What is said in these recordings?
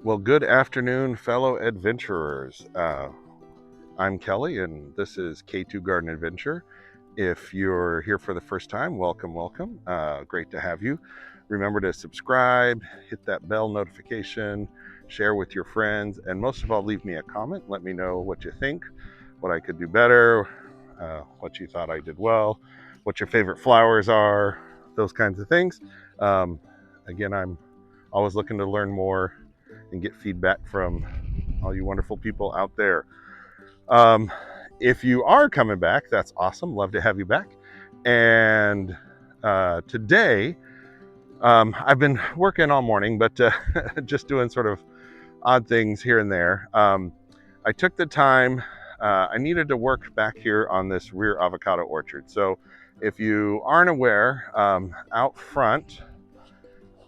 Well, good afternoon, fellow adventurers. I'm Kelly, and this is K2 Garden Adventure. If you're here for the first time, welcome, welcome. Great to have you. Remember to subscribe, hit that bell notification, share with your friends, and most of all, leave me a comment. Let me know what you think, what I could do better, what you thought I did well, what your favorite flowers are, those kinds of things. Again, I'm always looking to learn more and get feedback from all you wonderful people out there. If you are coming back, that's awesome. Love to have you back. And today, I've been working all morning, but just doing sort of odd things here and there. I took the time, I needed to work back here on this rear avocado orchard. So if you aren't aware, out front,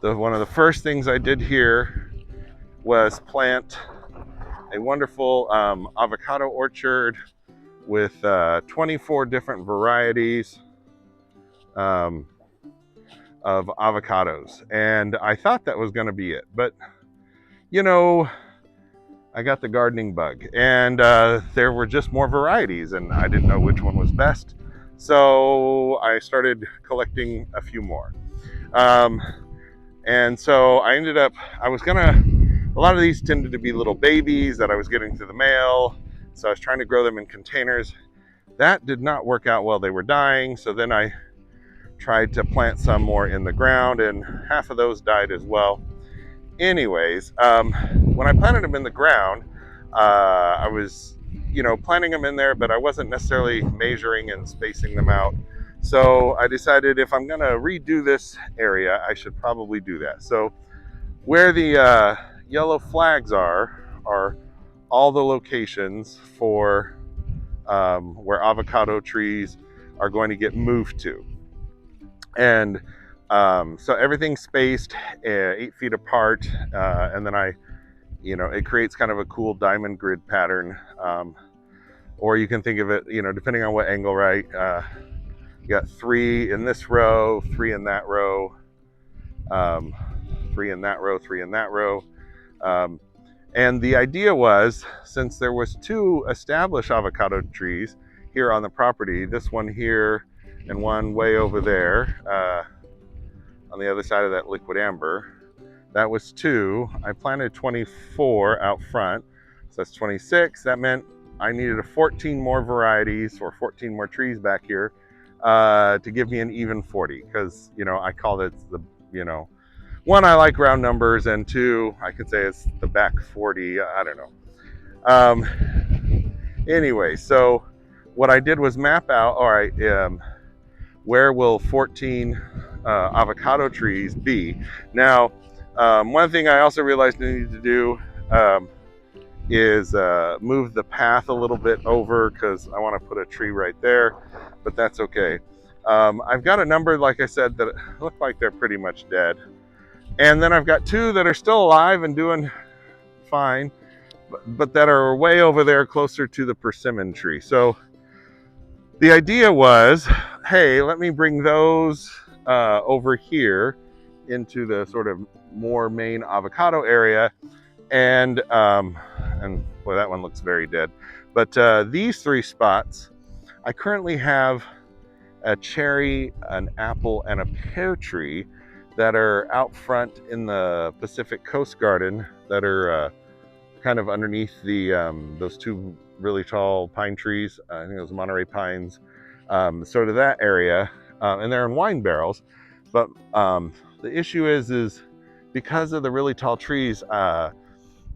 one of the first things I did here was plant a wonderful avocado orchard with 24 different varieties of avocados. And I thought that was going to be it. But, you know, I got the gardening bug. And there were just more varieties, and I didn't know which one was best. So I started collecting a few more. And so I ended up, a lot of these tended to be little babies that I was getting through the mail. So I was trying to grow them in containers. That did not work out well. They were dying. So then I tried to plant some more in the ground, and half of those died as well. Anyways, when I planted them in the ground, I was, planting them in there, but I wasn't necessarily measuring and spacing them out. So I decided if I'm going to redo this area, I should probably do that. So where the yellow flags are all the locations for where avocado trees are going to get moved to. And so everything's spaced 8 feet apart, and then it creates kind of a cool diamond grid pattern. Or you can think of it, depending on what angle, right? You got 3 in this row, 3 in that row, 3 in that row, 3 in that row. And the idea was, since there was 2 established avocado trees here on the property, this one here and one way over there on the other side of that liquid amber, that was 2. I planted 24 out front, so that's 26. That meant I needed 14 more varieties or 14 more trees back here to give me an even 40, because I call it the one, I like round numbers, and 2, I could say it's the back 40. I don't know. Anyway, so what I did was map out, all right, where will 14 avocado trees be? Now, one thing I also realized I needed to do is move the path a little bit over, because I want to put a tree right there, but that's okay. I've got a number, like I said, that look like they're pretty much dead. And then I've got 2 that are still alive and doing fine, but that are way over there closer to the persimmon tree. So the idea was, hey, let me bring those over here into the sort of more main avocado area. And boy, that one looks very dead. But these 3 spots, I currently have a cherry, an apple, and a pear tree that are out front in the Pacific Coast Garden that are kind of underneath the those 2 really tall pine trees. I think those Monterey pines, sort of that area, and they're in wine barrels. But the issue is because of the really tall trees,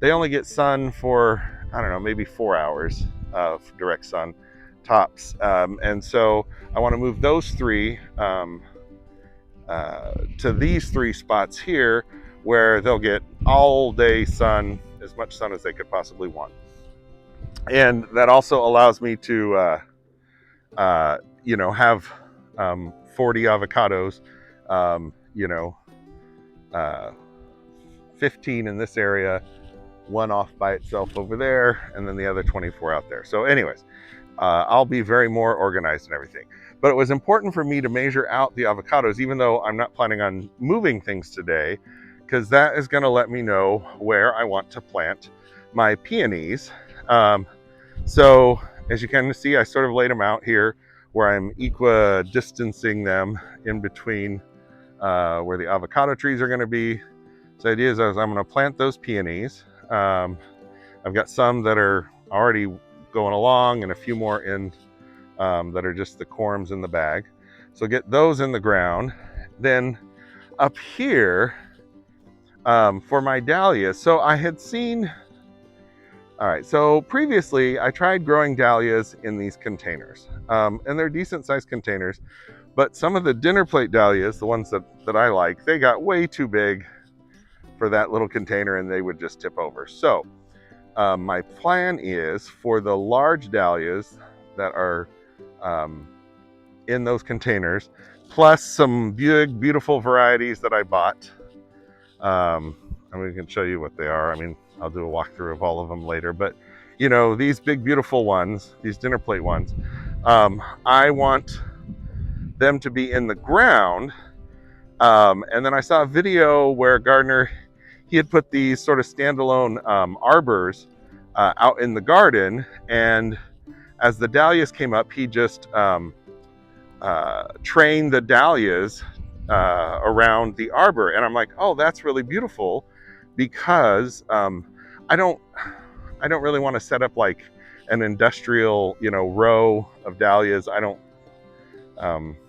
they only get sun for, I don't know, maybe 4 hours of direct sun tops. And so I want to move those 3 to these 3 spots here, where they'll get all day sun, as much sun as they could possibly want. And that also allows me to have 40 avocados, 15 in this area, 1 off by itself over there, and then the other 24 out there. So anyways, I'll be very more organized and everything. But it was important for me to measure out the avocados, even though I'm not planning on moving things today, because that is going to let me know where I want to plant my peonies. So as you can see, I sort of laid them out here where I'm equidistancing them in between where the avocado trees are going to be. So the idea is I'm going to plant those peonies. I've got some that are already going along and a few more in that are just the corms in the bag. So get those in the ground. Then up here for my dahlias, so I had seen, all right, so previously I tried growing dahlias in these containers, and they're decent sized containers, but some of the dinner plate dahlias, the ones that I like, they got way too big for that little container and they would just tip over. So my plan is for the large dahlias that are in those containers, plus some big, beautiful varieties that I bought. And we can show you what they are. I mean, I'll do a walkthrough of all of them later, but you know, these big, beautiful ones, these dinner plate ones, I want them to be in the ground. And then I saw a video where a gardener, he had put these sort of standalone arbors out in the garden, and as the dahlias came up, he just train the dahlias around the arbor. And I'm like, oh, that's really beautiful, because I don't really want to set up like an industrial, you know, row of dahlias. I don't,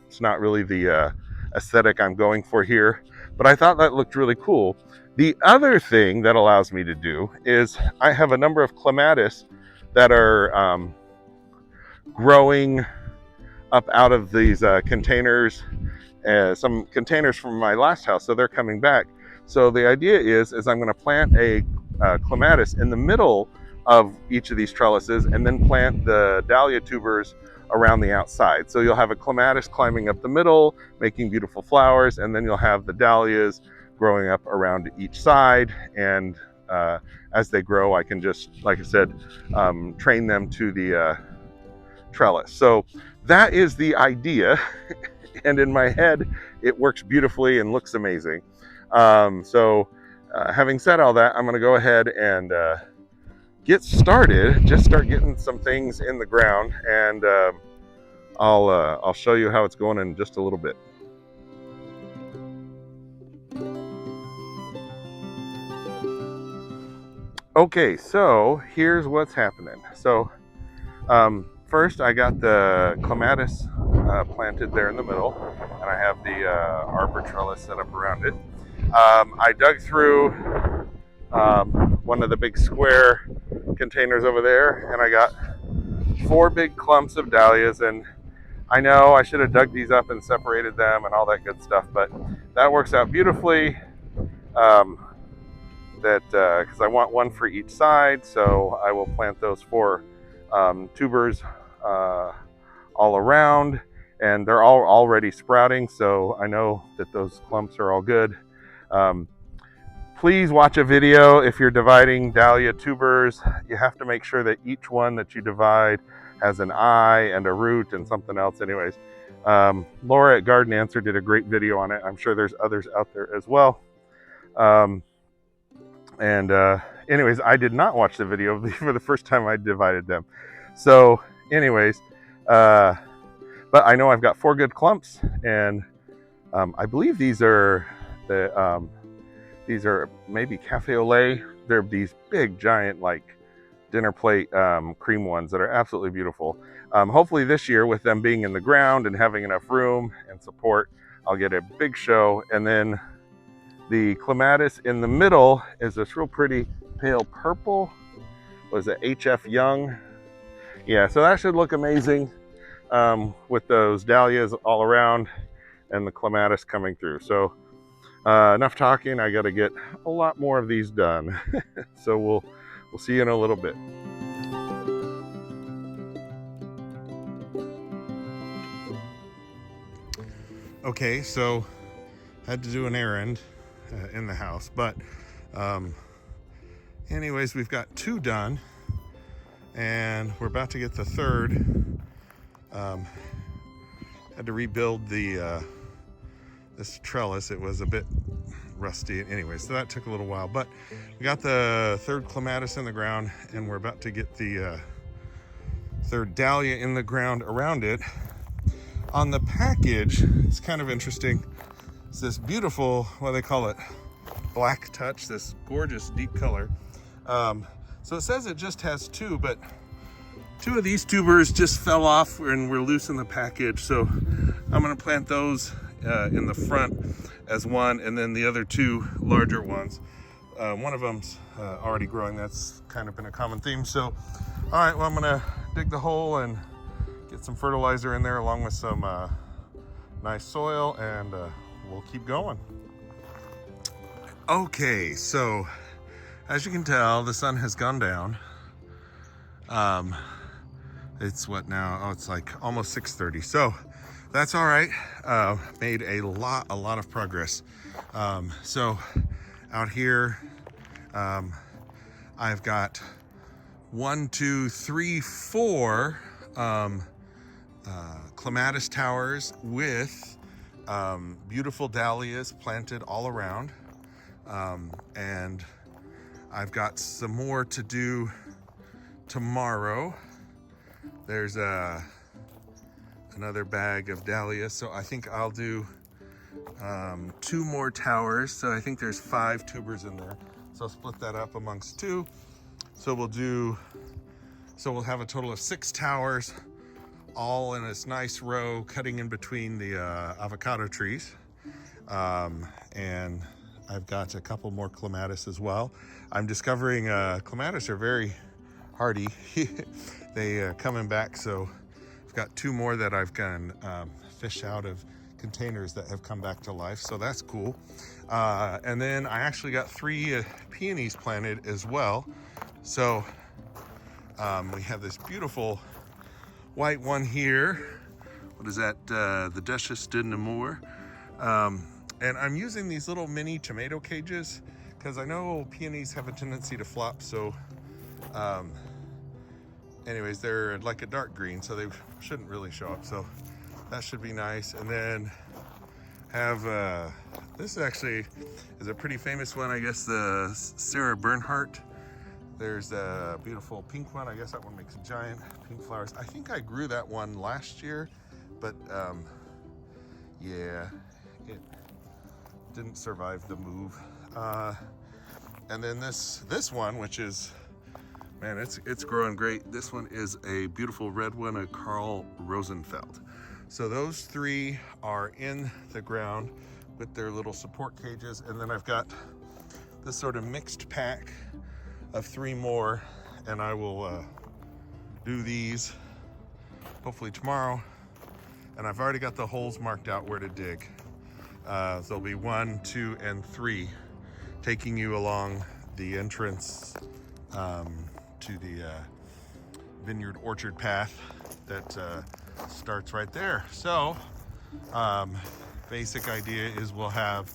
it's not really the aesthetic I'm going for here, but I thought that looked really cool. The other thing that allows me to do is I have a number of clematis that are growing up out of these containers, some containers from my last house, so they're coming back. So the idea is I'm going to plant a clematis in the middle of each of these trellises, and then plant the dahlia tubers around the outside. So you'll have a clematis climbing up the middle, making beautiful flowers, and then you'll have the dahlias growing up around each side. And as they grow, I can just, like I said, train them to the trellis. So that is the idea. And in my head, it works beautifully and looks amazing. Having said all that, I'm going to go ahead and get started. Just start getting some things in the ground, and I'll show you how it's going in just a little bit. Okay, so here's what's happening. So first, I got the clematis planted there in the middle, and I have the arbor trellis set up around it. I dug through one of the big square containers over there, and I got 4 big clumps of dahlias. And I know I should have dug these up and separated them and all that good stuff, but that works out beautifully. Because I want one for each side, so I will plant those 4 tubers all around, and they're all already sprouting, so I know that those clumps are all good. Please watch a video if you're dividing dahlia tubers. You have to make sure that each one that you divide has an eye and a root and something else. Anyways, Laura at Garden Answer did a great video on it. I'm sure there's others out there as well. Anyways, I did not watch the video for the first time I divided them. So anyways, but I know I've got 4 good clumps, and I believe these are maybe cafe au lait. They're these big giant like dinner plate cream ones that are absolutely beautiful. Hopefully this year, with them being in the ground and having enough room and support, I'll get a big show. And then the clematis in the middle is this real pretty pale purple. Was it HF Young? Yeah, so that should look amazing with those dahlias all around and the clematis coming through. So enough talking. I got to get a lot more of these done. So we'll see you in a little bit. Okay, so had to do an errand in the house, but anyways, we've got 2 done, and we're about to get the 3rd. Had to rebuild the this trellis. It was a bit rusty. Anyway, so that took a little while, but we got the third clematis in the ground, and we're about to get the third dahlia in the ground around it. On the package, it's kind of interesting. It's this beautiful, what do they call it? Black touch, this gorgeous deep color. So it says it just has two, but two of these tubers just fell off and were loose in the package. So I'm gonna plant those in the front as one, and then the other two larger ones. One of them's already growing. That's kind of been a common theme. So, all right, well, I'm gonna dig the hole and get some fertilizer in there along with some nice soil, and we'll keep going. Okay, so as you can tell, the sun has gone down. It's what now? Oh, it's like almost 6:30. So that's all right. Made a lot of progress. So out here, I've got 1, 2, 3, 4 clematis towers with beautiful dahlias planted all around. And I've got some more to do tomorrow. There's another bag of dahlias, so I think I'll do 2 more towers. So I think there's 5 tubers in there, so I'll split that up amongst 2. So we'll have a total of 6 towers, all in this nice row cutting in between the avocado trees. And I've got a couple more clematis as well. I'm discovering clematis are very hardy. They coming back, so I've got 2 more that I've can fish out of containers that have come back to life, so that's cool. And then I actually got 3 peonies planted as well. So we have this beautiful white one here. What is that? The Duchess de Nemours. And I'm using these little mini tomato cages because I know peonies have a tendency to flop. So anyways, they're like a dark green, so they shouldn't really show up. So that should be nice. And then have, this actually is a pretty famous one, I guess, the Sarah Bernhardt. There's a beautiful pink one. I guess that one makes giant pink flowers. I think I grew that one last year, but yeah, it didn't survive the move. And then this one, which is, man, it's growing great. This one is a beautiful red one, a Carl Rosenfeld. So those 3 are in the ground with their little support cages. And then I've got this sort of mixed pack of 3 more, and I will do these hopefully tomorrow. And I've already got the holes marked out where to dig. There'll be 1, 2, and 3 taking you along the entrance to the vineyard orchard path that starts right there. So basic idea is we'll have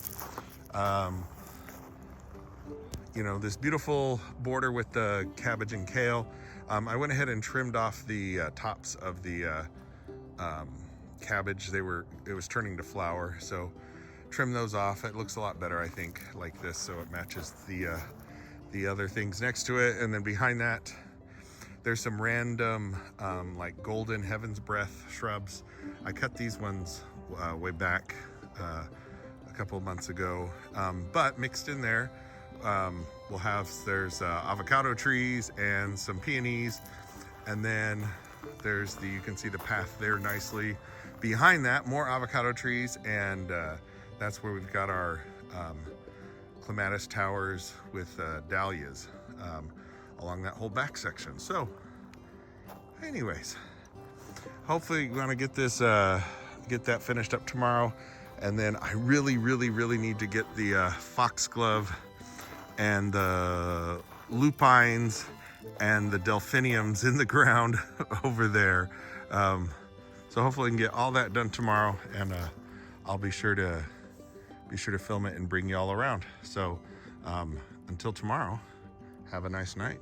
you know, this beautiful border with the cabbage and kale. I went ahead and trimmed off the tops of the cabbage. It was turning to flower, so trim those off. It looks a lot better, I think, like this, so it matches the other things next to it. And then behind that, there's some random like golden heaven's breath shrubs. I cut these ones way back a couple of months ago, but mixed in there, there's avocado trees and some peonies, and then there's you can see the path there nicely. Behind that, more avocado trees, and that's where we've got our clematis towers with dahlias along that whole back section. So anyways, hopefully we're gonna get that finished up tomorrow. And then I really need to get the foxglove and the lupines and the delphiniums in the ground over there. So hopefully I can get all that done tomorrow, and I'll be sure to film it and bring you all around. So until tomorrow, have a nice night.